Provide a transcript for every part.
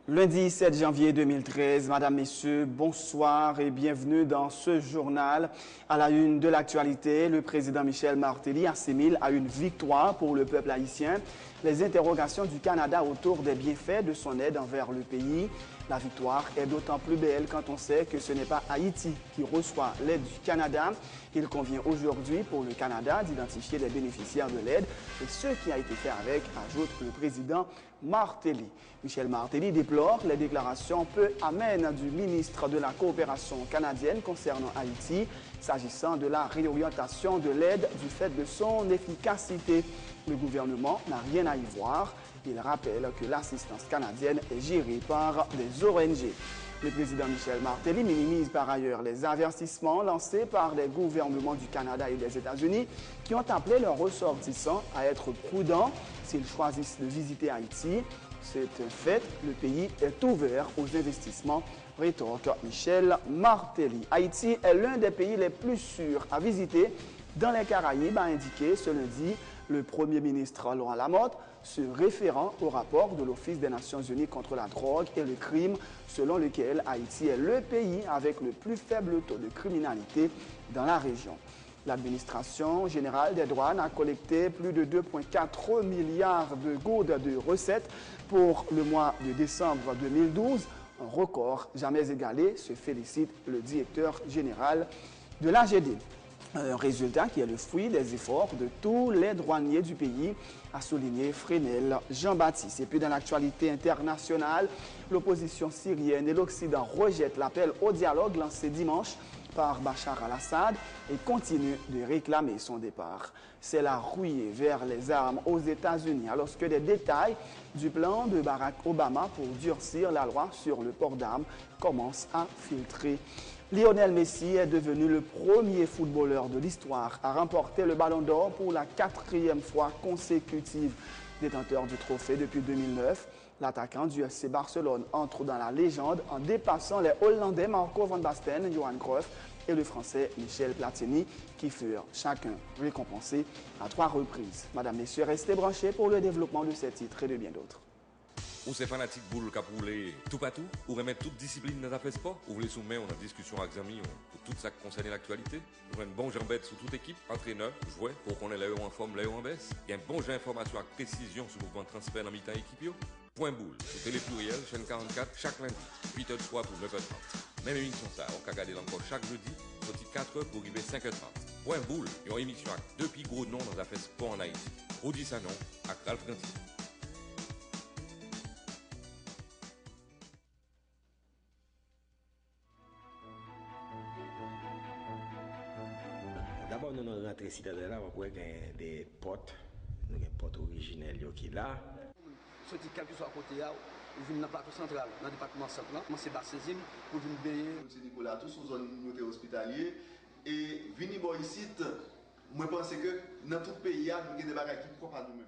Lundi 7 janvier 2013, Madame, Messieurs, bonsoir et bienvenue dans ce journal. À la une de l'actualité, le président Michel Martelly assimile à une victoire pour le peuple haïtien les interrogations du Canada autour des bienfaits de son aide envers le pays. La victoire est d'autant plus belle quand on sait que ce n'est pas Haïti qui reçoit l'aide du Canada. Il convient aujourd'hui pour le Canada d'identifier les bénéficiaires de l'aide et ce qui a été fait avec, ajoute le président Martelly. Michel Martelly déplore les déclarations peu amènes du ministre de la Coopération canadienne concernant Haïti, s'agissant de la réorientation de l'aide du fait de son efficacité. Le gouvernement n'a rien à y voir. Il rappelle que l'assistance canadienne est gérée par des ONG. Le président Michel Martelly minimise par ailleurs les avertissements lancés par les gouvernements du Canada et des États-Unis qui ont appelé leurs ressortissants à être prudents s'ils choisissent de visiter Haïti. C'est un fait, le pays est ouvert aux investissements, rétorque Michel Martelly. Haïti est l'un des pays les plus sûrs à visiter dans les Caraïbes, a indiqué ce lundi le Premier ministre Laurent Lamotte, se référant au rapport de l'Office des Nations Unies contre la drogue et le crime, selon lequel Haïti est le pays avec le plus faible taux de criminalité dans la région. L'administration générale des douanes a collecté plus de 2,4 milliards de gouttes de recettes pour le mois de décembre 2012, un record jamais égalé, se félicite le directeur général de l'AGD. Un résultat qui est le fruit des efforts de tous les douaniers du pays, a souligné Fresnel Jean-Baptiste. Et puis dans l'actualité internationale, l'opposition syrienne et l'Occident rejettent l'appel au dialogue lancé dimanche par Bachar al-Assad et continuent de réclamer son départ. C'est la ruée vers les armes aux États-Unis, alors que des détails du plan de Barack Obama pour durcir la loi sur le port d'armes commencent à filtrer. Lionel Messi est devenu le premier footballeur de l'histoire à remporter le Ballon d'Or pour la 4e fois consécutive. Détenteur du trophée depuis 2009, l'attaquant du FC Barcelone entre dans la légende en dépassant les Hollandais Marco van Basten, Johan Cruyff et le Français Michel Platini, qui furent chacun récompensés à 3 reprises. Madame, Messieurs, restez branchés pour le développement de ces titres et de bien d'autres. Ou c'est fanatique boule qui a roulé tout partout, ou remettre toute discipline dans la sport, ou vous les soumettre en discussion avec amis pour tout ça qui concerne l'actualité. Nous avons un bon jambette sur toute équipe, entraîneur, joueur, pour qu'on ait l'air en forme, l'air en baisse. Il y a un bon jeu d'information avec précision sur le mouvement de transfert dans mi-temps équipe. Point boule, sur Télépluriel, chaîne 44, chaque lundi, 8h03 pour 9h30. Même émission ça, on peut regarder encore chaque jeudi, sorti 4h pour arriver 5h30. Point boule, une émission avec 2 plus gros noms dans la sport en Haïti. Rodi Sanon, avec Ralph Gantier. D'abord, nous avons rentré citadelle là, on voit des potes, nous avons des potes originels qui sont là. Sorti quel que soit côté là, vous venez dans le plateau central, dans le département central, c'est bas 16e pour venir baigner. C'est Nicolas, tous sous zone hospitalier et venir ici, moi pense que dans tout pays, nous avons des bagages qui propres à nous-mêmes.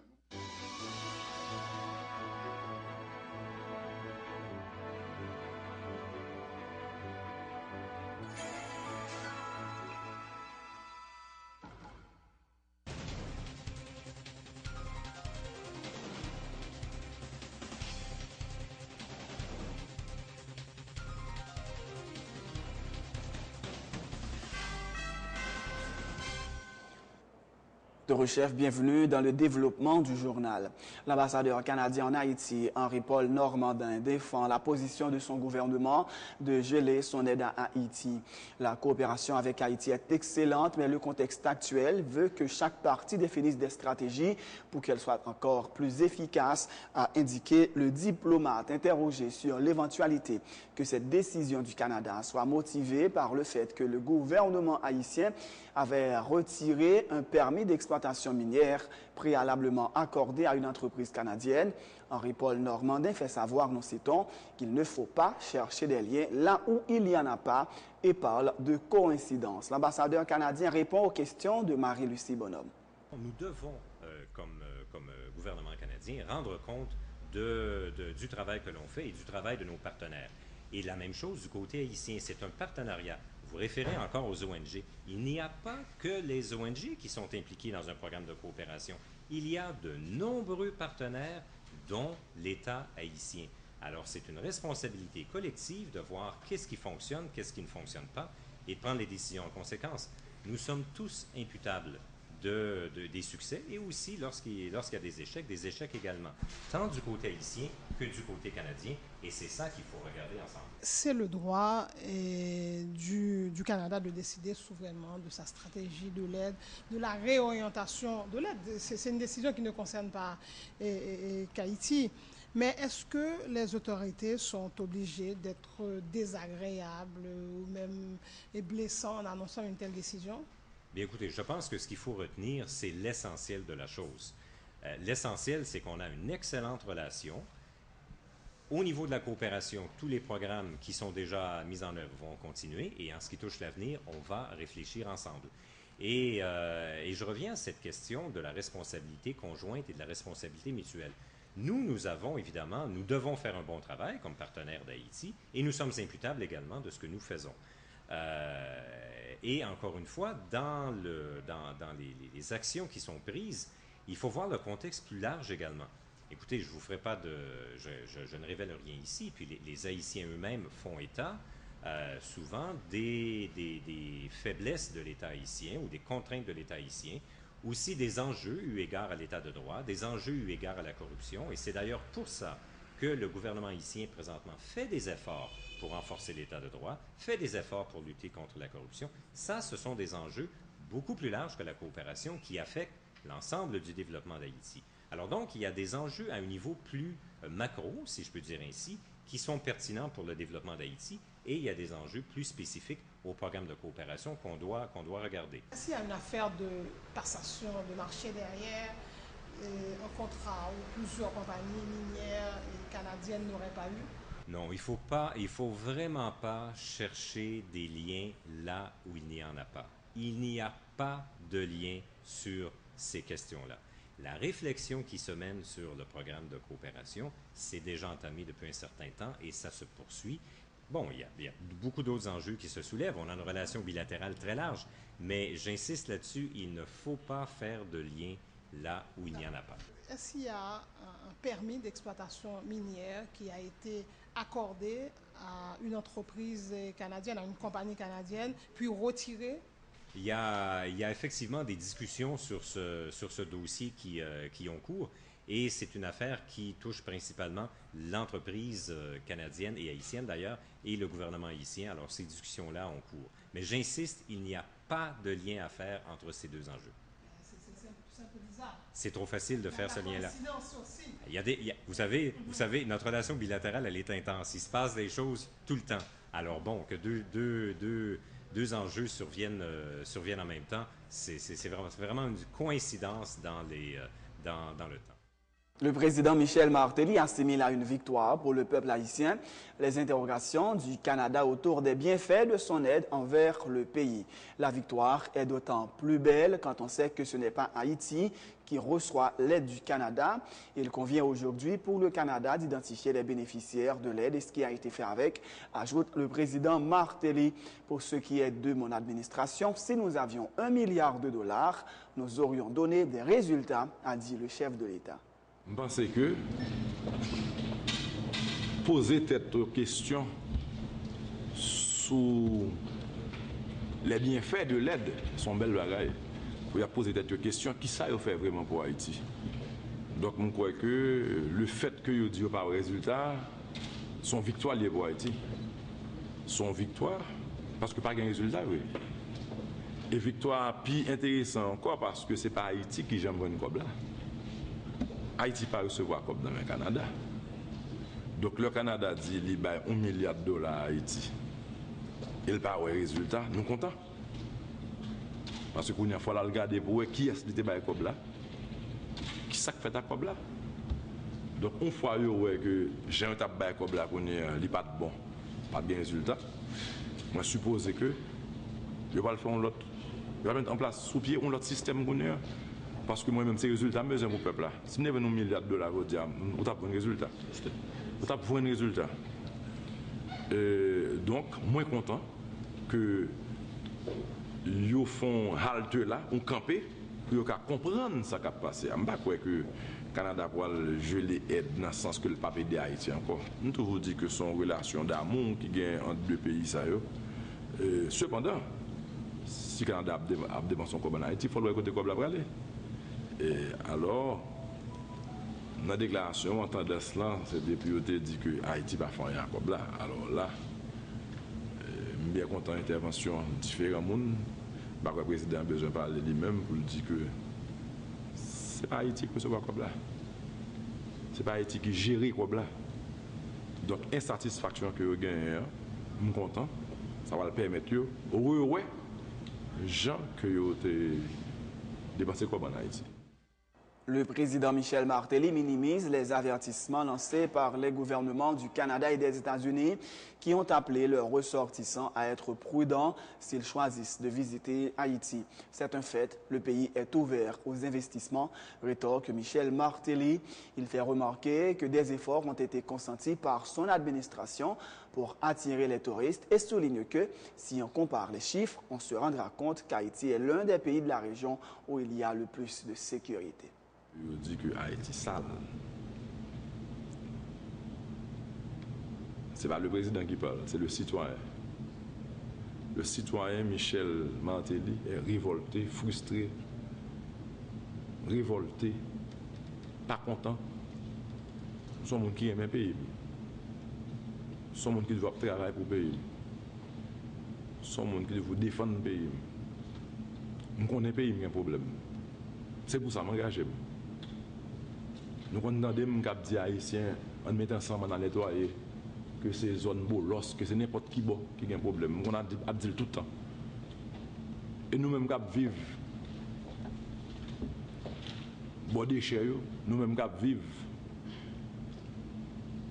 Chef, bienvenue dans le développement du journal. L'ambassadeur canadien en Haïti, Henri-Paul Normandin, défend la position de son gouvernement de geler son aide à Haïti. La coopération avec Haïti est excellente, mais le contexte actuel veut que chaque partie définisse des stratégies pour qu'elles soient encore plus efficaces, a indiqué le diplomate interrogé sur l'éventualité que cette décision du Canada soit motivée par le fait que le gouvernement haïtien avait retiré un permis d'exploitation minière préalablement accordé à une entreprise canadienne. Henri-Paul Normandin fait savoir, nous citons, qu'il ne faut pas chercher des liens là où il n'y en a pas et parle de coïncidence. L'ambassadeur canadien répond aux questions de Marie-Lucie Bonhomme. Nous devons, comme gouvernement canadien, rendre compte du travail que l'on fait et du travail de nos partenaires. Et la même chose du côté haïtien, c'est un partenariat. Vous référez encore aux ONG. Il n'y a pas que les ONG qui sont impliquées dans un programme de coopération. Il y a de nombreux partenaires, dont l'État haïtien. Alors, c'est une responsabilité collective de voir qu'est-ce qui fonctionne, qu'est-ce qui ne fonctionne pas, et de prendre les décisions en conséquence. Nous sommes tous imputables des succès et aussi lorsqu'il y a des échecs également, tant du côté haïtien que du côté canadien, et c'est ça qu'il faut regarder ensemble. C'est le droit du Canada de décider souverainement de sa stratégie de l'aide, de la réorientation de l'aide. C'est une décision qui ne concerne pas qu'Haïti. Mais est-ce que les autorités sont obligées d'être désagréables ou même blessantes en annonçant une telle décision? Bien, écoutez, je pense que ce qu'il faut retenir, c'est l'essentiel de la chose. L'essentiel, c'est qu'on a une excellente relation. Au niveau de la coopération, tous les programmes qui sont déjà mis en œuvre vont continuer, et en ce qui touche l'avenir, on va réfléchir ensemble. Et je reviens à cette question de la responsabilité conjointe et de la responsabilité mutuelle. Nous avons évidemment, nous devons faire un bon travail comme partenaire d'Haïti, et nous sommes imputables également de ce que nous faisons. Et encore une fois, dans les actions qui sont prises, il faut voir le contexte plus large également. Écoutez, je vous ferai pas je ne révèle rien ici, puis les Haïtiens eux-mêmes font état souvent des faiblesses de l'État haïtien ou des contraintes de l'État haïtien, aussi des enjeux eu égard à l'État de droit, des enjeux eu égard à la corruption, et c'est d'ailleurs pour ça que le gouvernement haïtien présentement fait des efforts pour renforcer l'État de droit, fait des efforts pour lutter contre la corruption. Ça, ce sont des enjeux beaucoup plus larges que la coopération qui affectent l'ensemble du développement d'Haïti. Alors donc, il y a des enjeux à un niveau plus macro, si je peux dire ainsi, qui sont pertinents pour le développement d'Haïti, et il y a des enjeux plus spécifiques au programme de coopération qu'on doit regarder. S'il y a une affaire de passation de marché derrière, un contrat où plusieurs compagnies minières et canadiennes n'auraient pas eu? Non, il faut vraiment pas chercher des liens là où il n'y en a pas. Il n'y a pas de lien sur ces questions-là. La réflexion qui se mène sur le programme de coopération, c'est déjà entamé depuis un certain temps et ça se poursuit. Bon, il y a beaucoup d'autres enjeux qui se soulèvent. On a une relation bilatérale très large, mais j'insiste là-dessus, il ne faut pas faire de lien là où il n'y en a pas. Est-ce qu'il y a un permis d'exploitation minière qui a été accordé à une entreprise canadienne, à une compagnie canadienne, puis retiré? Il y a effectivement des discussions sur ce dossier qui ont cours, et c'est une affaire qui touche principalement l'entreprise canadienne et haïtienne d'ailleurs, et le gouvernement haïtien. Alors ces discussions-là ont cours. Mais j'insiste, il n'y a pas de lien à faire entre ces deux enjeux. C'est un peu bizarre. C'est trop facile de faire ce lien-là. Aussi. Vous savez, notre relation bilatérale, elle est intense. Il se passe des choses tout le temps. Alors bon, que deux enjeux surviennent en même temps, c'est vraiment une coïncidence dans le temps. Le président Michel Martelly assimile à une victoire pour le peuple haïtien les interrogations du Canada autour des bienfaits de son aide envers le pays. La victoire est d'autant plus belle quand on sait que ce n'est pas Haïti qui reçoit l'aide du Canada. Il convient aujourd'hui pour le Canada d'identifier les bénéficiaires de l'aide et ce qui a été fait avec, ajoute le président Martelly. Pour ce qui est de mon administration, si nous avions $1 milliard, nous aurions donné des résultats, a dit le chef de l'État. Je pense que poser cette question sur les bienfaits de l'aide sont belles bagailles. Il faut poser cette question, qui ça fait vraiment pour Haïti? Donc, je crois que le fait que vous dites par résultat, son victoire liée pour Haïti. Son victoire, parce que pas de résultat, oui. Et victoire plus intéressant encore parce que c'est pas Haïti qui j'aime une cob là. Haïti pas recevoir comme dans le Canada. Donc le Canada dit qu'il a $1 milliard à Haïti. Il pas de résultat, nous contents. Parce qu'on a fallu regarder pour qui est-ce qui était comme là. Qui ça fait ta comme là. Donc on fois que j'ai un tabac comme là qu'on est pas de bon, pas de résultat. Moi suppose que je vais le faire l'autre. Je vais mettre en place sous pied un autre système qu'on a. Parce que moi-même, c'est le résultat besoin pour le peuple. Si nous avons $1 milliard, on a un résultat. On a un résultat. Donc, moins content que ils font halte là, on camper, pour comprendre ce qui a passé. Je ne sais pas que Canada pour geler aide dans le sens que le pape de Haïti encore. Nous toujours dit que son relation d'amour qui gagne entre deux pays ça cependant si Canada a dépensé son en Haïti, il faut le côté comme la aller. Et alors dans la déclaration, en temps de cela, c'est député dit que Haïti va faire rien comme là. Alors là, je suis bien content d'intervention différents monde. Le président a besoin de parler lui-même pour dire que c'est pas Haïti qui recevoir comme là. C'est pas Haïti qui gère comme là. Donc, insatisfaction que vous gagnez, je suis content. Ça va le permettre de ouais, gens que vous avez dépensé comme en Haïti. Le président Michel Martelly minimise les avertissements lancés par les gouvernements du Canada et des États-Unis qui ont appelé leurs ressortissants à être prudents s'ils choisissent de visiter Haïti. C'est un fait, le pays est ouvert aux investissements, rétorque Michel Martelly. Il fait remarquer que des efforts ont été consentis par son administration pour attirer les touristes et souligne que si on compare les chiffres, on se rendra compte qu'Haïti est l'un des pays de la région où il y a le plus de sécurité. Je dis que Haïti sale. Ce n'est pas le président qui parle, c'est le citoyen. Le citoyen Michel Martelly est révolté, frustré, révolté, pas content. Son monde qui aime un pays. Son monde qui doit travailler pour le pays. Son monde qui doit défendre le pays. Nous connaissons le pays, il y a un problème. C'est pour ça que je m'engage. Nous entendons que les Haïtiens, en mettant ensemble dans nettoyer, que c'est zone bolos, que c'est n'importe qui a un problème. On a dit tout le temps. Et nous-mêmes qui vivons, bon déchets, nous-mêmes qui vivons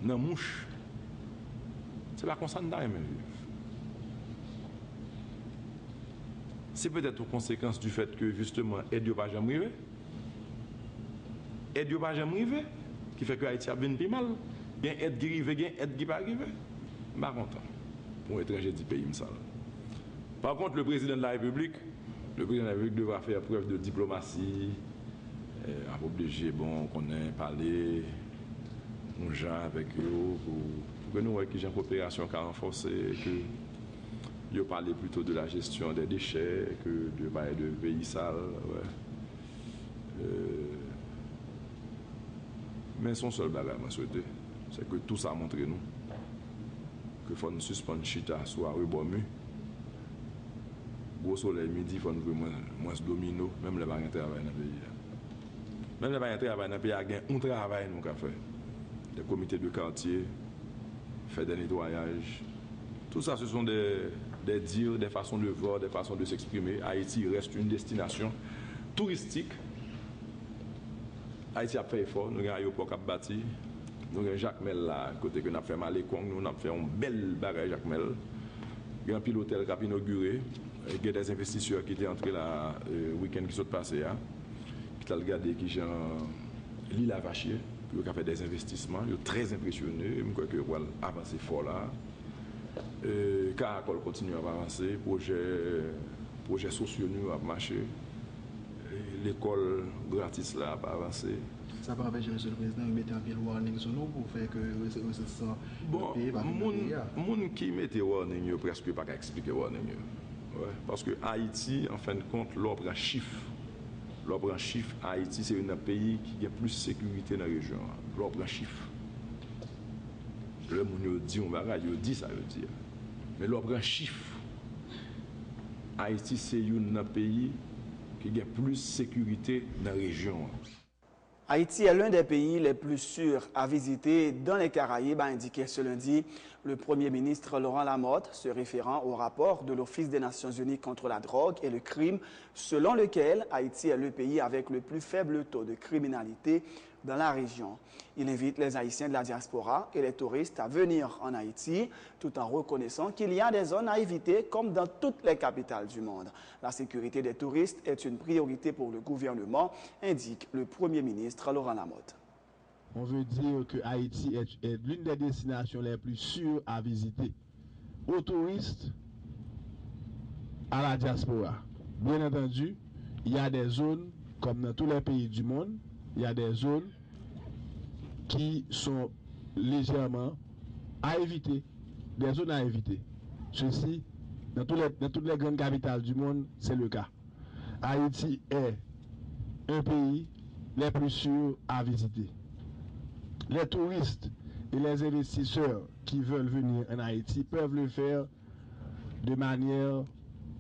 dans la mouche, c'est pas comme ça que nous vivons. C'est peut-être aux conséquences du fait que justement, aide n'a pas jamais arrivé. Aide n'a pas jamais arrivé, qui fait que Haïti a bien plus mal. Il y a aide qui arrive, il y a aide qui n'est pas arrivé. Je ne suis pas content pour étranger du pays. Par contre, le président de la République devra faire preuve de diplomatie, obliger, qu'on ait parlé, on gens avec eux, pour que nous voyons qu'il y a une coopération qui a renforcé, que ils parlent plutôt de la gestion des déchets que de parler de pays sales. Ouais. Mais son seul bagage, je souhaite, c'est que tout ça montre nous que faut nous suspendre chita soit rebomu. Gros soleil midi, il faut nous moins domino, même les bagage travail dans le pays. Même les bagage travail dans le pays, il y a un travail nous avons fait. Des comités de quartier, faire des nettoyages. Tout ça, ce sont des dires, des façons de voir, des façons de s'exprimer. Haïti reste une destination touristique. Haïti a fait effort, nous avons un aéroport qui a bâti, nous avons Jacques Mel là, côté que nous avons fait Malécon, nous avons fait un bel bagage Jacques Mel. Il y a un pilotel qui a inauguré, il y a des investisseurs qui étaient entrés là le week-end qui sont passés, qui ont regardé qui ont l'île à Vachier, qui ont fait des investissements, ils sont très impressionnés, je crois que nous avons avancé fort là. Caracol continue à avancer, projets sociaux nous à marcher. L'école gratis là a avancé. Ça va avec Monsieur le Président, il mettait un peu de warning sur nous pour faire que le pays va les gens qui mettent warning, ils presque pas expliquer warning. Ouais, parce que Haïti, en fin de compte, l'ordre en chiffre, Haïti, c'est un pays qui a plus de sécurité dans la région. L'ordre en chiffre. Le monde dit on bagage, il dit ça, il dit. Mais l'ordre en chiffre, Haïti, c'est un pays qui a plus de sécurité dans la région. Haïti est l'un des pays les plus sûrs à visiter dans les Caraïbes, a indiqué ce lundi le Premier ministre Laurent Lamotte, se référant au rapport de l'Office des Nations Unies contre la drogue et le crime, selon lequel Haïti est le pays avec le plus faible taux de criminalité dans la région. Il invite les Haïtiens de la diaspora et les touristes à venir en Haïti, tout en reconnaissant qu'il y a des zones à éviter comme dans toutes les capitales du monde. La sécurité des touristes est une priorité pour le gouvernement, indique le Premier ministre Laurent Lamotte. On veut dire que Haïti est l'une des destinations les plus sûres à visiter aux touristes, à la diaspora. Bien entendu, il y a des zones, comme dans tous les pays du monde, il y a des zones qui sont légèrement à éviter, des zones à éviter. Ceci, dans toutes les grandes capitales du monde, c'est le cas. Haïti est un pays les plus sûrs à visiter. Les touristes et les investisseurs qui veulent venir en Haïti peuvent le faire de manière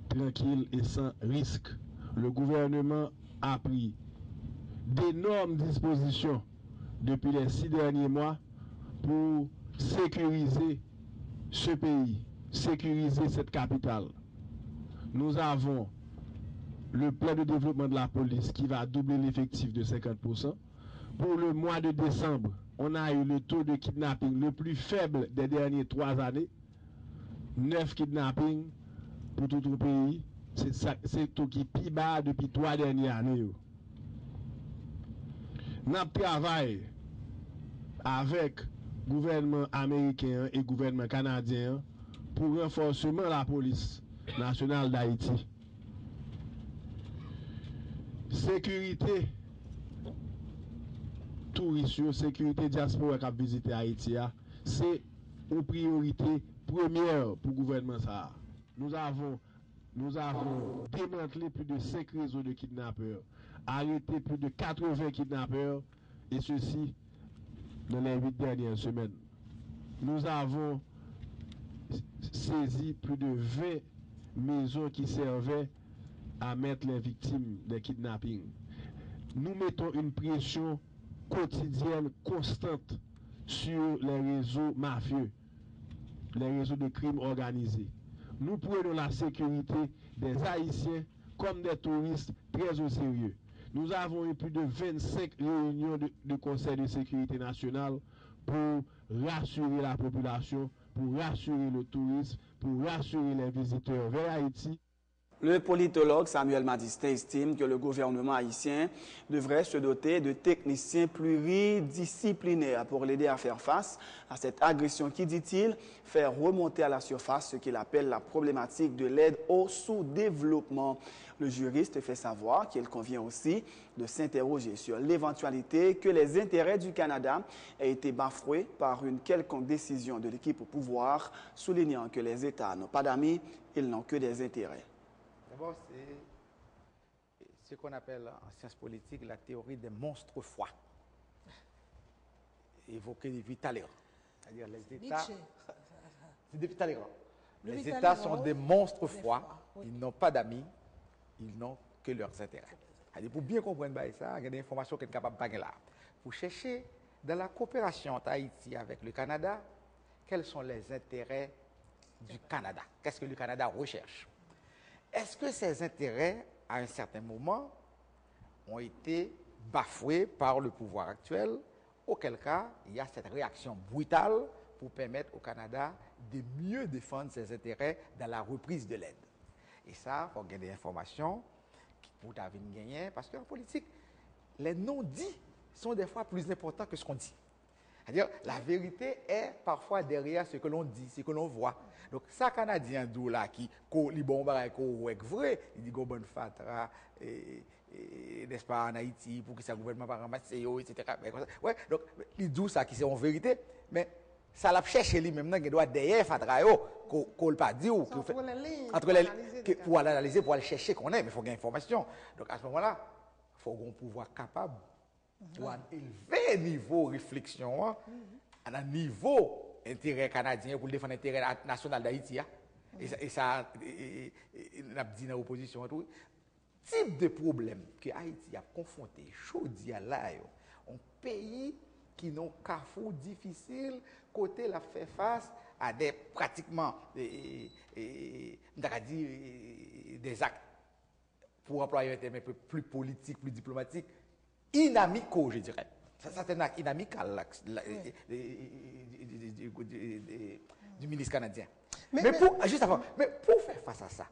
tranquille et sans risque. Le gouvernement a pris d'énormes dispositions depuis les 6 derniers mois pour sécuriser ce pays, sécuriser cette capitale. Nous avons le plan de développement de la police qui va doubler l'effectif de 50%. Pour le mois de décembre, on a eu le taux de kidnapping le plus faible des dernières 3 années. 9 kidnappings pour tout le pays. C'est tout qui est plus bas depuis 3 dernières années. Nous travaillons avec le gouvernement américain et le gouvernement canadien pour renforcement de la police nationale d'Haïti. Sécurité touristes, sécurité diaspora qui a visité Haïti, c'est une priorité première pour le gouvernement. Nous avons démantelé plus de 5 réseaux de kidnappeurs, arrêté plus de 80 kidnappeurs, et ceci dans les 8 dernières semaines. Nous avons saisi plus de 20 maisons qui servaient à mettre les victimes des kidnappings. Nous mettons une pression quotidienne, constante sur les réseaux mafieux, les réseaux de crimes organisés. Nous prenons la sécurité des Haïtiens comme des touristes très au sérieux. Nous avons eu plus de 25 réunions de Conseil de sécurité nationale pour rassurer la population, pour rassurer le tourisme, pour rassurer les visiteurs vers Haïti. Le politologue Samuel Madistin estime que le gouvernement haïtien devrait se doter de techniciens pluridisciplinaires pour l'aider à faire face à cette agression qui, dit-il, fait remonter à la surface ce qu'il appelle la problématique de l'aide au sous-développement. Le juriste fait savoir qu'il convient aussi de s'interroger sur l'éventualité que les intérêts du Canada aient été bafoués par une quelconque décision de l'équipe au pouvoir, soulignant que les États n'ont pas d'amis, ils n'ont que des intérêts. D'abord, c'est ce qu'on appelle en sciences politiques la théorie des monstres froids, évoquée depuis Talleyrand. C'est-à-dire les États. C'est depuis Talleyrand. Les États sont des monstres froids, ils n'ont pas d'amis, ils n'ont que leurs intérêts. C'est-à-dire, pour bien comprendre ça, il y a des informations qu'on est capable de baguer là. Pour chercher dans la coopération entre Haïti avec le Canada, quels sont les intérêts du Canada? Qu'est-ce que le Canada recherche? Est-ce que ces intérêts, à un certain moment, ont été bafoués par le pouvoir actuel? Auquel cas, il y a cette réaction brutale pour permettre au Canada de mieux défendre ses intérêts dans la reprise de l'aide. Et ça, il faut gagner des informations pour gagner, parce qu'en politique, les non-dits sont des fois plus importants que ce qu'on dit. C'est-à-dire, la vérité est parfois derrière ce que l'on dit, ce que l'on voit. Donc, ça, Canadien d'où là, qui li bon bagay ko est vrai, il dit go bonne fatra, n'est-ce pas, en Haïti, pour que ça gouvernement pas ramasser, etc. Ouais, donc, il dit ça qui c'est en vérité, mais ça l'a cherché lui-même, il doit derrière fatra, qu'on pas dit, ou entre les lignes, pour analyser, pour aller chercher qu'on est, mais il faut gagner information. Donc, à ce moment-là, il faut qu'on pouvoir capable pour un élevé niveau de réflexion, à un niveau intérêt canadien pour défendre l'intérêt national d'Haïti. Et ça, on a dit dans l'opposition, tout type de problème que Haïti a confronté, aujourd'hui là, un pays qui n'a qu'un fou difficile, côté la fait face à des pratiquement, des actes, pour employer un terme plus politique, plus diplomatique, inamicaux, je dirais. Ça, c'est un acte inamical du ministre canadien. Mais juste avant, mais pour faire face à ça,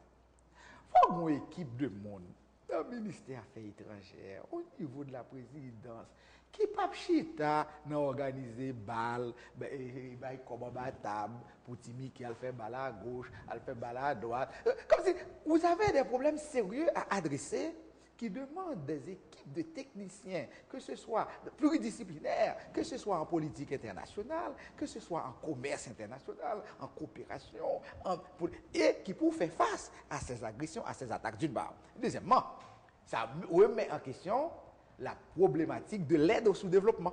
il faut une équipe de monde dans le ministère des Affaires étrangères, au niveau de la présidence, qui pas chita n'a organisé bal, comme à table, pour Timi qui a fait bal à gauche, a fait bal à droite. Comme si vous avez des problèmes sérieux à adresser qui demande des équipes de techniciens, que ce soit pluridisciplinaires, que ce soit en politique internationale, que ce soit en commerce international, en coopération, et qui pour faire face à ces agressions, à ces attaques d'une part. Deuxièmement, ça remet en question la problématique de l'aide au sous-développement.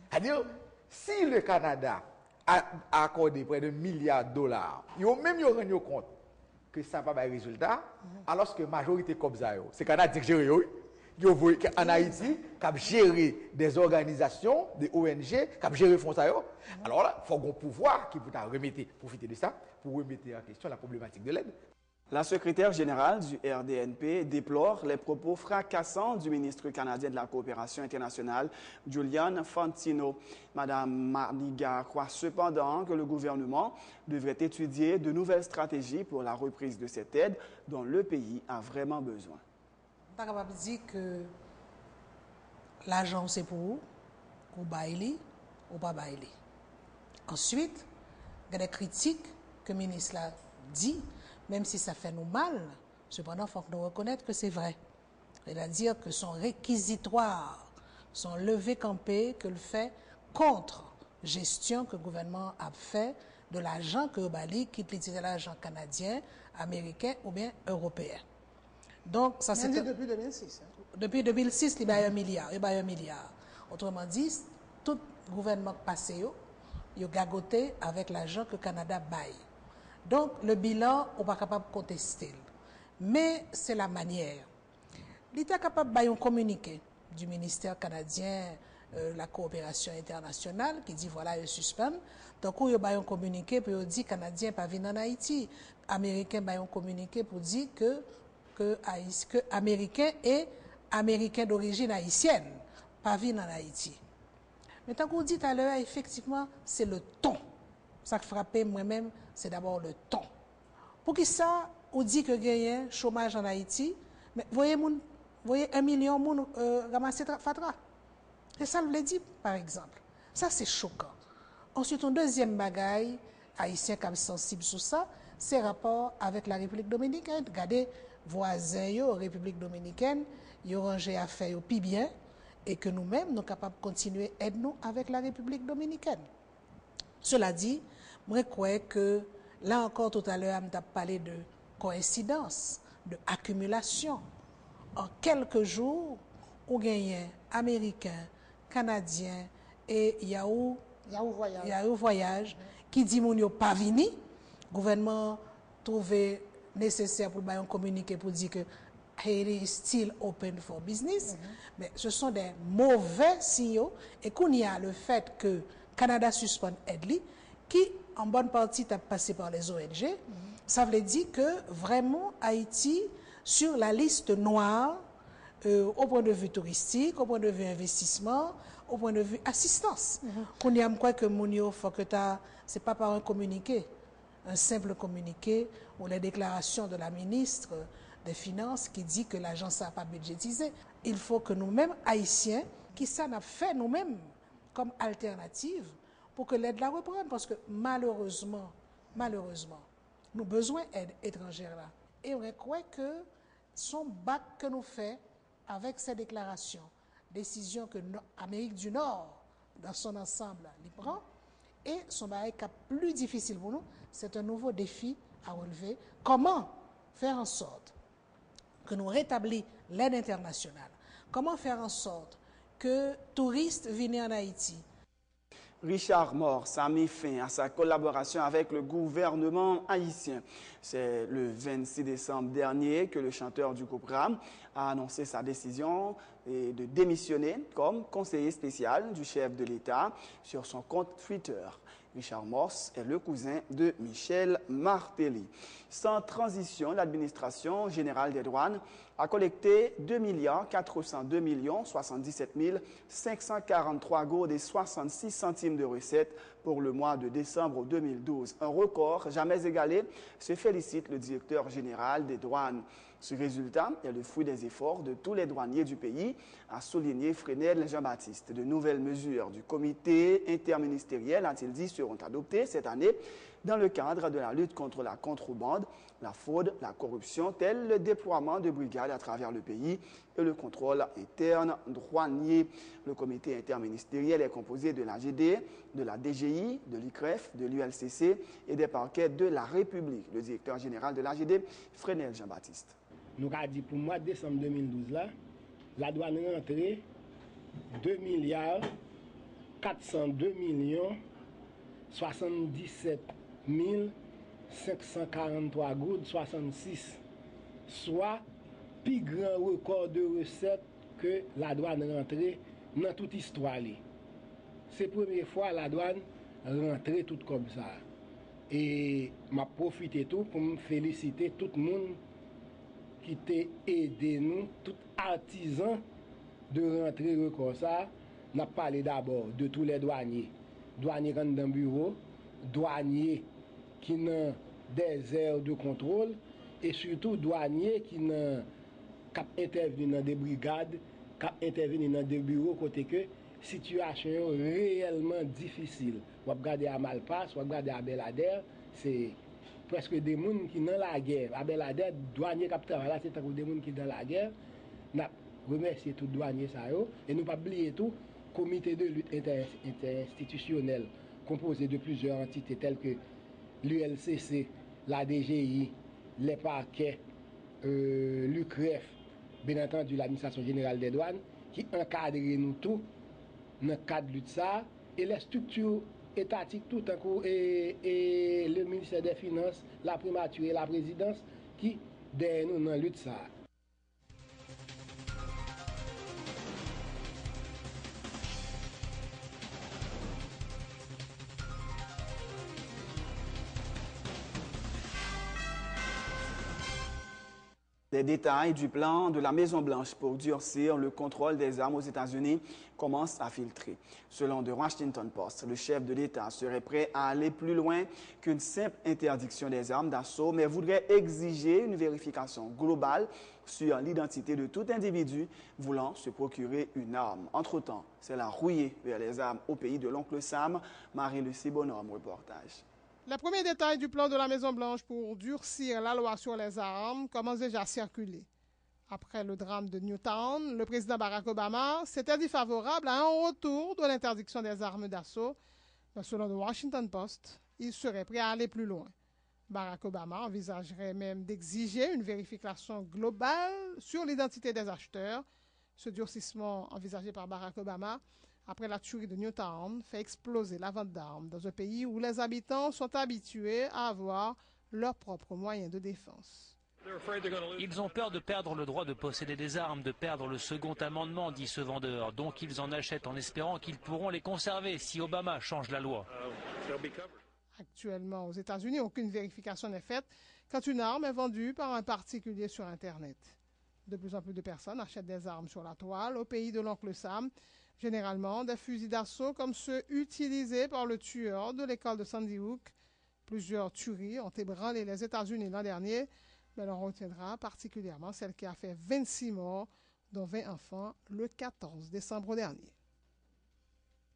C'est-à-dire, si le Canada a accordé près de $1 milliard, ils ont même rendu compte que ça n'a pas de résultat, alors que la majorité comme ça, c'est le Canada qui gère. En Haïti, qui a géré des organisations, des ONG, qui a géré les fonds. Alors là, il faut un pouvoir qui peut profiter de ça pour remettre en question la problématique de l'aide. La secrétaire générale du RDNP déplore les propos fracassants du ministre canadien de la coopération internationale, Julian Fantino. Madame Mardiga croit cependant que le gouvernement devrait étudier de nouvelles stratégies pour la reprise de cette aide dont le pays a vraiment besoin. On est capable de dire que l'argent c'est pour vous, ou bailler, ou pas bailler. Ensuite, il y a des critiques que le ministre a dit. Même si ça fait nous mal, cependant, il faut que nous reconnaître que c'est vrai. C'est-à-dire que son réquisitoire, son levé campé que le fait contre gestion que le gouvernement a fait de l'argent que Bali quitte l'argent canadien, américain ou bien européen. Donc, ça c'est depuis 2006. Depuis 2006, il y a $1 milliard. Autrement dit, tout gouvernement passé, il a gagoté avec l'argent que le Canada baille. Donc, le bilan, on n'est pas capable de contester. Mais c'est la manière. L'État est capable de un communiqué du ministère canadien de la coopération internationale qui dit voilà, il suspend. Donc, il y a un communiqué pour dire que les Canadiens ne peuvent pas venir en Haïti. Les Américains ont un communiqué pour dire que Américains et Américains d'origine haïtienne ne peuvent pas venir en Haïti. Mais tant qu'on dit tout à l'heure, effectivement, c'est le ton. Ça qui frappe moi-même, c'est d'abord le ton. Pour qui ça, on dit que il y a un chômage en Haïti, mais voyez 1 million de gens ramasser fatra. C'est ça, je l'ai dit, par exemple. Ça, c'est choquant. Ensuite, un deuxième bagaille, haïtien qui est sensible sur ça, c'est rapport avec la République dominicaine. Regardez, voisins, la République dominicaine, ils ont rangé affaires plus bien, et que nous-mêmes, nous sommes capables de continuer à aider nous avec la République dominicaine. Cela dit, moi, je crois que là encore, tout à l'heure, on a parlé de coïncidence, de accumulation. En quelques jours, on gagne Américains, Canadiens et Yahoo Voyage qui dit qu'on n'a pas venu. Le gouvernement trouvé nécessaire pour un communiqué pour dire que Haiti is still open for business. Mais ce sont des mauvais signaux. Et qu'on y a le fait que Canada suspend aide qui en bonne partie a passé par les ONG, ça veut dire que vraiment Haïti sur la liste noire au point de vue touristique, au point de vue investissement, au point de vue assistance. Qu'on y a quoi que Mounio faut que c'est pas par un communiqué, un simple communiqué ou les déclarations de la ministre des Finances qui dit que l'agence n'a pas budgétisé. Il faut que nous-mêmes Haïtiens qui ça n'a fait nous-mêmes comme alternative pour que l'aide la reprenne. Parce que malheureusement, nous avons besoin d'aide étrangère là. Et on croit que son bac que nous fait avec ces déclarations, décision que l'Amérique du Nord, dans son ensemble, les prend, et son bac plus difficile pour nous, c'est un nouveau défi à relever. Comment faire en sorte que nous rétablissions l'aide internationale? Comment faire en sorte que touristes viennent en Haïti? Richard Morse a mis fin à sa collaboration avec le gouvernement haïtien. C'est le 26 décembre dernier que le chanteur du groupe RAM a annoncé sa décision de démissionner comme conseiller spécial du chef de l'État sur son compte Twitter. Richard Morse est le cousin de Michel Martelly. Sans transition, l'administration générale des douanes a collecté 2 402 077 543 gourdes et 66 centimes de recettes pour le mois de décembre 2012. Un record jamais égalé, se félicite le directeur général des douanes. Ce résultat est le fruit des efforts de tous les douaniers du pays, a souligné Fresnel Jean-Baptiste. De nouvelles mesures du comité interministériel, a-t-il dit, seront adoptées cette année dans le cadre de la lutte contre la contrebande, la fraude, la corruption, tel le déploiement de brigades illégal à travers le pays et le contrôle interne douanier. Le comité interministériel est composé de l'AGD, de la DGI, de l'ICREF, de l'ULCC et des parquets de la République. Le directeur général de l'AGD, Frenel Jean-Baptiste. Nous avons dit pour le mois de décembre 2012, là, la douane est rentrée 2 milliards 402 millions 77 543 gouttes 66, soit plus grand record de recettes que la douane rentrée dans toute histoire. C'est la première fois que la douane rentrée tout comme ça. Et je profite tout pour me féliciter tout le monde qui t'a aidé nous, tout artisan de rentrer record ça. On a parlé d'abord de tous les douaniers. Douaniers qui sont dans le bureau, douaniers qui ont des aires de contrôle et surtout douaniers qui interviennent dans des brigades, qui interviennent dans des bureaux côté que situation réellement difficile. On va regarder à Malpass, on va regarder à Belader, c'est presque des gens qui sont dans la guerre. À Belader, douaniers qui travaillent là, c'est des gens qui sont dans la guerre. On remercie tous les douaniers et nous pas oublier tout comité de lutte interinstitutionnelle composé de plusieurs entités telles que l'ULCC, la DGI, les parquets, l'UCREF, bien entendu l'administration générale des douanes, qui encadrent nous tous dans le cadre de lutte ça, et les structures étatiques tout en cours, et le ministère des Finances, la primature et la présidence qui derrière nous dans la lutte ça. Les détails du plan de la Maison-Blanche pour durcir le contrôle des armes aux États-Unis commencent à filtrer. Selon The Washington Post, le chef de l'État serait prêt à aller plus loin qu'une simple interdiction des armes d'assaut, mais voudrait exiger une vérification globale sur l'identité de tout individu voulant se procurer une arme. Entre-temps, c'est la rouillée vers les armes au pays de l'oncle Sam. Marie-Lucie Bonhomme, reportage. Les premiers détails du plan de la Maison-Blanche pour durcir la loi sur les armes commencent déjà à circuler. Après le drame de Newtown, le président Barack Obama s'était dit favorable à un retour de l'interdiction des armes d'assaut. Mais selon le Washington Post, il serait prêt à aller plus loin. Barack Obama envisagerait même d'exiger une vérification globale sur l'identité des acheteurs. Ce durcissement envisagé par Barack Obama après la tuerie de Newtown, fait exploser la vente d'armes dans un pays où les habitants sont habitués à avoir leurs propres moyens de défense. Ils ont peur de perdre le droit de posséder des armes, de perdre le second amendement, dit ce vendeur. Donc ils en achètent en espérant qu'ils pourront les conserver si Obama change la loi. Actuellement, aux États-Unis, aucune vérification n'est faite quand une arme est vendue par un particulier sur Internet. De plus en plus de personnes achètent des armes sur la toile au pays de l'oncle Sam. Généralement, des fusils d'assaut comme ceux utilisés par le tueur de l'école de Sandy Hook. Plusieurs tueries ont ébranlé les États-Unis l'an dernier, mais l'on retiendra particulièrement celle qui a fait 26 morts, dont 20 enfants, le 14 décembre dernier.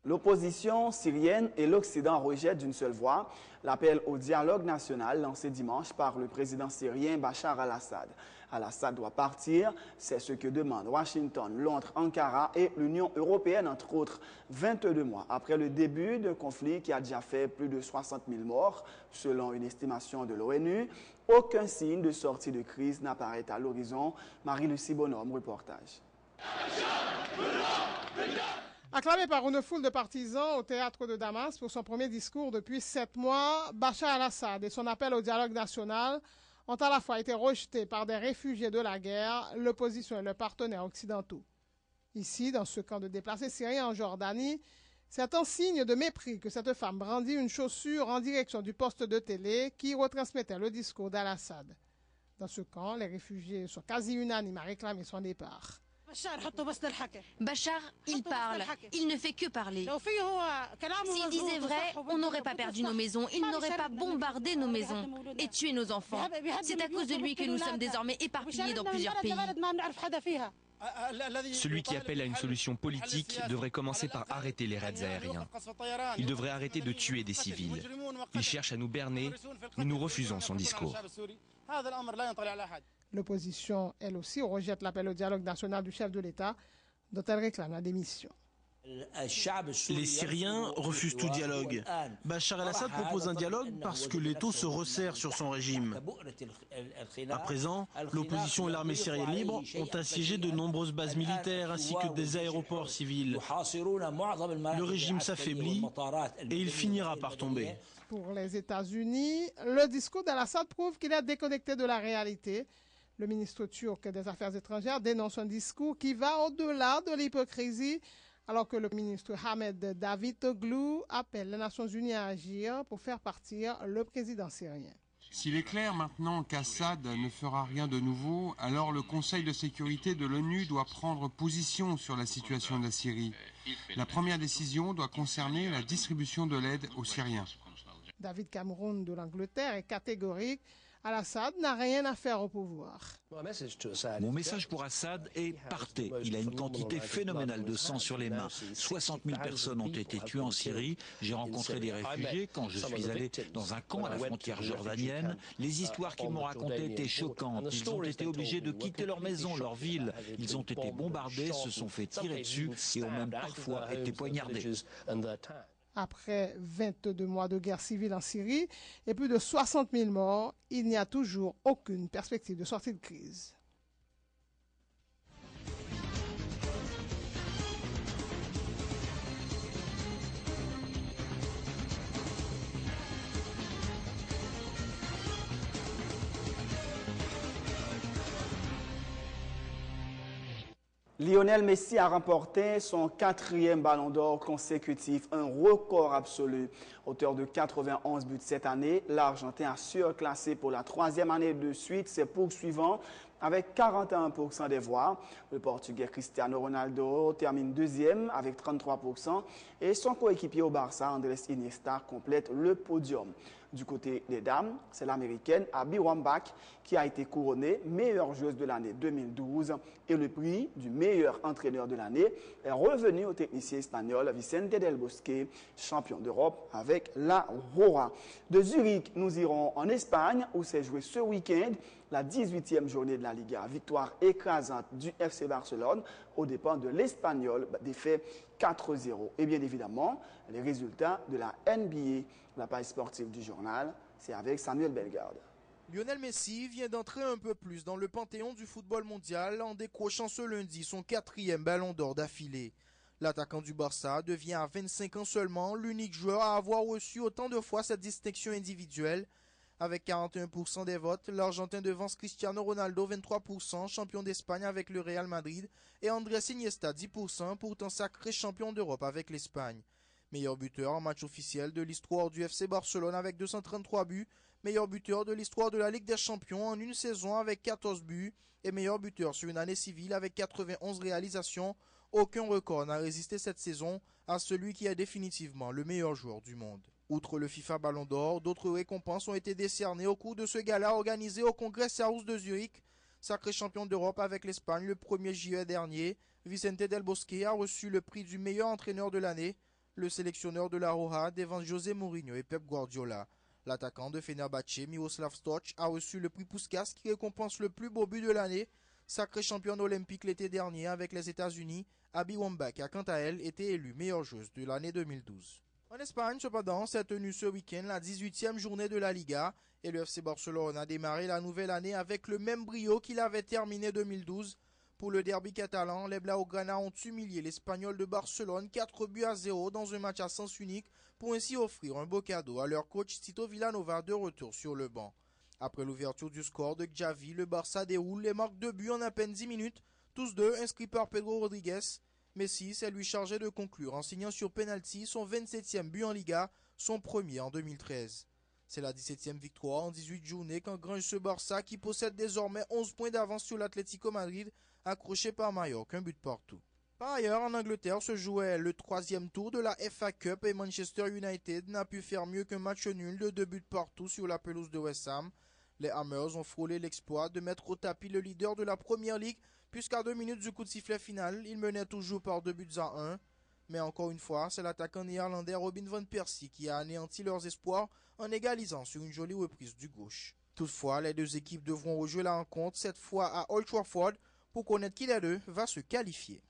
L'opposition syrienne et l'Occident rejettent d'une seule voix l'appel au dialogue national lancé dimanche par le président syrien Bachar al-Assad. Al-Assad doit partir, c'est ce que demandent Washington, Londres, Ankara et l'Union européenne, entre autres, 22 mois après le début d'un conflit qui a déjà fait plus de 60 000 morts, selon une estimation de l'ONU. Aucun signe de sortie de crise n'apparaît à l'horizon. Marie-Lucie Bonhomme, reportage. Acclamé par une foule de partisans au théâtre de Damas pour son premier discours depuis 7 mois, Bachar al-Assad et son appel au dialogue national ont à la fois été rejetés par des réfugiés de la guerre, l'opposition et leurs partenaires occidentaux. Ici, dans ce camp de déplacés syriens en Jordanie, c'est un signe de mépris que cette femme brandit une chaussure en direction du poste de télé qui retransmettait le discours d'al-Assad. Dans ce camp, les réfugiés sont quasi unanimes à réclamer son départ. Bachar, il parle, il ne fait que parler. S'il disait vrai, on n'aurait pas perdu nos maisons, il n'aurait pas bombardé nos maisons et tué nos enfants. C'est à cause de lui que nous sommes désormais éparpillés dans plusieurs pays. Celui qui appelle à une solution politique devrait commencer par arrêter les raids aériens. Il devrait arrêter de tuer des civils. Il cherche à nous berner, mais nous refusons son discours. L'opposition, elle aussi, rejette l'appel au dialogue national du chef de l'État, dont elle réclame la démission. Les Syriens refusent tout dialogue. Bachar el-Assad propose un dialogue parce que l'étau se resserre sur son régime. À présent, l'opposition et l'armée syrienne libre ont assiégé de nombreuses bases militaires ainsi que des aéroports civils. Le régime s'affaiblit et il finira par tomber. Pour les États-Unis, le discours d'Al-Assad prouve qu'il est déconnecté de la réalité. Le ministre turc des Affaires étrangères dénonce un discours qui va au-delà de l'hypocrisie, alors que le ministre Ahmed Davutoglu appelle les Nations Unies à agir pour faire partir le président syrien. S'il est clair maintenant qu'Assad ne fera rien de nouveau, alors le Conseil de sécurité de l'ONU doit prendre position sur la situation de la Syrie. La première décision doit concerner la distribution de l'aide aux Syriens. David Cameron de l'Angleterre est catégorique. Al-Assad n'a rien à faire au pouvoir. Mon message pour Assad est partez. Il a une quantité phénoménale de sang sur les mains. 60 000 personnes ont été tuées en Syrie. J'ai rencontré des réfugiés quand je suis allé dans un camp à la frontière jordanienne. Les histoires qu'ils m'ont racontées étaient choquantes. Ils ont été obligés de quitter leur maison, leur ville. Ils ont été bombardés, se sont fait tirer dessus et ont même parfois été poignardés. Après 22 mois de guerre civile en Syrie et plus de 60 000 morts, il n'y a toujours aucune perspective de sortie de crise. Lionel Messi a remporté son 4e ballon d'or consécutif, un record absolu. Auteur de 91 buts cette année, l'Argentin a surclassé pour la 3e année de suite ses poursuivants avec 41% des voix. Le Portugais Cristiano Ronaldo termine 2e avec 33% et son coéquipier au Barça, Andrés Iniesta, complète le podium. Du côté des dames, c'est l'Américaine Abby Wambach qui a été couronnée meilleure joueuse de l'année 2012 et le prix du meilleur entraîneur de l'année est revenu au technicien espagnol Vicente Del Bosque, champion d'Europe avec la Roja. De Zurich, nous irons en Espagne où s'est joué ce week-end la 18e journée de la Liga. Victoire écrasante du FC Barcelone aux dépens de l'Espagnol, défait 4-0. Et bien évidemment, les résultats de la NBA, la page sportive du journal, c'est avec Samuel Bellegarde. Lionel Messi vient d'entrer un peu plus dans le panthéon du football mondial en décrochant ce lundi son 4e ballon d'or d'affilée. L'attaquant du Barça devient à 25 ans seulement l'unique joueur à avoir reçu autant de fois cette distinction individuelle. Avec 41% des votes, l'Argentin devance Cristiano Ronaldo 23%, champion d'Espagne avec le Real Madrid, et Andrés Iniesta 10%, pourtant sacré champion d'Europe avec l'Espagne. Meilleur buteur en match officiel de l'histoire du FC Barcelone avec 233 buts, meilleur buteur de l'histoire de la Ligue des Champions en une saison avec 14 buts, et meilleur buteur sur une année civile avec 91 réalisations. Aucun record n'a résisté cette saison à celui qui est définitivement le meilleur joueur du monde. Outre le FIFA Ballon d'Or, d'autres récompenses ont été décernées au cours de ce gala organisé au Congrès House de Zurich. Sacré champion d'Europe avec l'Espagne le 1er juillet dernier, Vicente Del Bosque a reçu le prix du meilleur entraîneur de l'année. Le sélectionneur de la Roja devant José Mourinho et Pep Guardiola. L'attaquant de Fenerbahçe, Miroslav Stoch, a reçu le prix Puskás qui récompense le plus beau but de l'année. Sacré championne olympique l'été dernier avec les États-Unis, Abby Wambach a quant à elle été élue meilleure joueuse de l'année 2012. En Espagne, cependant, s'est tenue ce week-end la 18e journée de la Liga et le FC Barcelone a démarré la nouvelle année avec le même brio qu'il avait terminé 2012. Pour le derby catalan, les Blaugrana ont humilié l'Espagnol de Barcelone 4-0 dans un match à sens unique pour ainsi offrir un beau cadeau à leur coach Tito Villanova de retour sur le banc. Après l'ouverture du score de Xavi, le Barça déroule les marques de but en à peine 10 minutes, tous deux inscrits par Pedro Rodriguez. Messi s'est lui chargé de conclure en signant sur penalty son 27e but en Liga, son premier en 2013. C'est la 17e victoire en 18 journées qu'engrange ce Barça qui possède désormais 11 points d'avance sur l'Atlético Madrid, accroché par Mallorca, un but partout. Par ailleurs, en Angleterre se jouait le 3e tour de la FA Cup et Manchester United n'a pu faire mieux qu'un match nul de 2 buts partout sur la pelouse de West Ham. Les Hammers ont frôlé l'exploit de mettre au tapis le leader de la Premier League, puisqu'à 2 minutes du coup de sifflet final, il menait toujours par 2 buts à 1. Mais encore une fois, c'est l'attaquant néerlandais Robin van Persie qui a anéanti leurs espoirs en égalisant sur une jolie reprise du gauche. Toutefois, les deux équipes devront rejouer la rencontre, cette fois à Old Trafford, pour connaître qui des deux va se qualifier.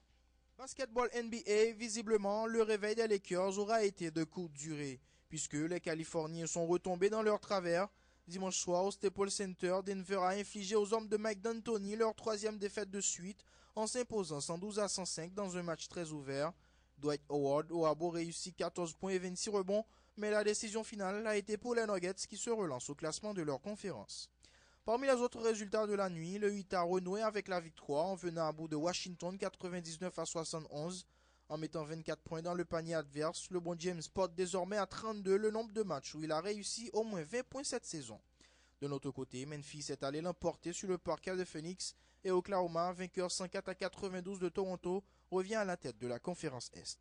Basketball NBA, visiblement, le réveil des Lakers aura été de courte durée, puisque les Californiens sont retombés dans leur travers. Dimanche soir, au Staples Center, Denver a infligé aux hommes de Mike D'Antoni leur 3e défaite de suite, en s'imposant 112-105 dans un match très ouvert. Dwight Howard aura beau réussi 14 points et 26 rebonds, mais la décision finale a été pour les Nuggets qui se relancent au classement de leur conférence. Parmi les autres résultats de la nuit, le Utah a renoué avec la victoire en venant à bout de Washington 99-71. En mettant 24 points dans le panier adverse, LeBron James porte désormais à 32 le nombre de matchs où il a réussi au moins 20 points cette saison. De l'autre côté, Memphis est allé l'emporter sur le parquet de Phoenix et Oklahoma, vainqueur 104-92 de Toronto, revient à la tête de la conférence Est.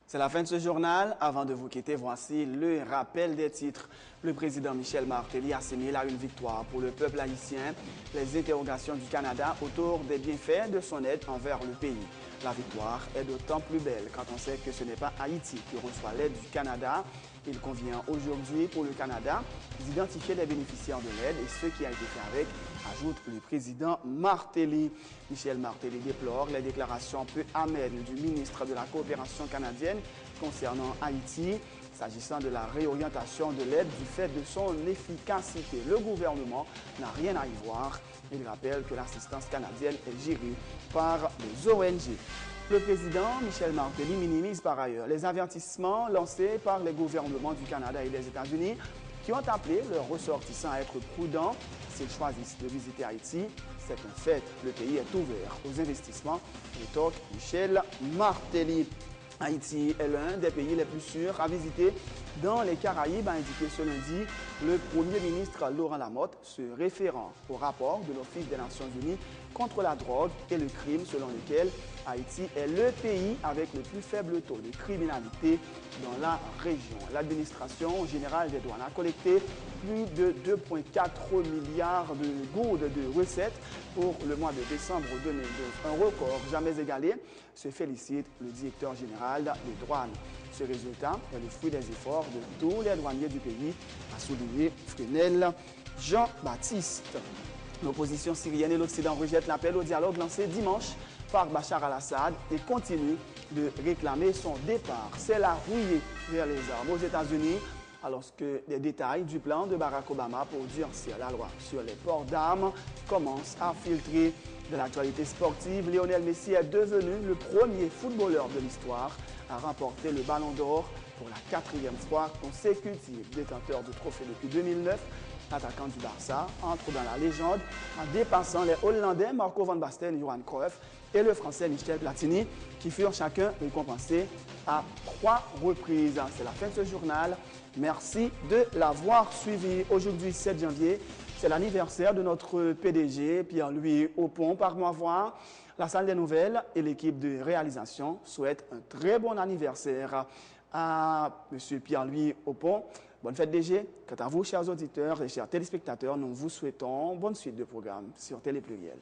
C'est la fin de ce journal. Avant de vous quitter, voici le rappel des titres. Le président Michel Martelly assimile à une victoire pour le peuple haïtien les interrogations du Canada autour des bienfaits de son aide envers le pays. La victoire est d'autant plus belle quand on sait que ce n'est pas Haïti qui reçoit l'aide du Canada. Il convient aujourd'hui pour le Canada d'identifier les bénéficiaires de l'aide et ce qui a été fait avec, ajoute le président Martelly. Michel Martelly déplore les déclarations peu amènes du ministre de la Coopération canadienne concernant Haïti, s'agissant de la réorientation de l'aide du fait de son efficacité. Le gouvernement n'a rien à y voir. Il rappelle que l'assistance canadienne est gérée par les ONG. Le président Michel Martelly minimise par ailleurs les avertissements lancés par les gouvernements du Canada et des États-Unis qui ont appelé leurs ressortissants à être prudents s'ils choisissent de visiter Haïti. C'est un fait, le pays est ouvert aux investissements, rétorque Michel Martelly. Haïti est l'un des pays les plus sûrs à visiter dans les Caraïbes, a indiqué ce lundi le Premier ministre Laurent Lamotte, se référant au rapport de l'Office des Nations Unies contre la drogue et le crime, selon lequel Haïti est le pays avec le plus faible taux de criminalité dans la région. L'administration générale des douanes a collecté plus de 2,4 milliards de gourdes de recettes pour le mois de décembre 2012. Un record jamais égalé, se félicite le directeur général des douanes. Ce résultat est le fruit des efforts de tous les douaniers du pays, a souligné Fresnel Jean-Baptiste. L'opposition syrienne et l'Occident rejettent l'appel au dialogue lancé dimanche par Bachar al-Assad et continue de réclamer son départ. C'est la rouillée vers les armes aux États-Unis, alors que les détails du plan de Barack Obama pour durcir la loi sur les ports d'armes commencent à filtrer. De l'actualité sportive, Lionel Messi est devenu le premier footballeur de l'histoire à remporter le Ballon d'Or pour la 4e fois consécutive. Détenteur de trophée depuis 2009, l'attaquant du Barça entre dans la légende en dépassant les Hollandais Marco van Basten et Johan Cruyff et le Français Michel Platini qui furent chacun récompensés à 3 reprises. C'est la fin de ce journal. Merci de l'avoir suivi. Aujourd'hui, 7 janvier, c'est l'anniversaire de notre PDG, Pierre-Louis Aupon, par moi voir. La salle des nouvelles et l'équipe de réalisation souhaitent un très bon anniversaire à M. Pierre-Louis Aupon. Bonne fête DG. Quant à vous, chers auditeurs et chers téléspectateurs, nous vous souhaitons bonne suite de programme sur Télé Pluriel.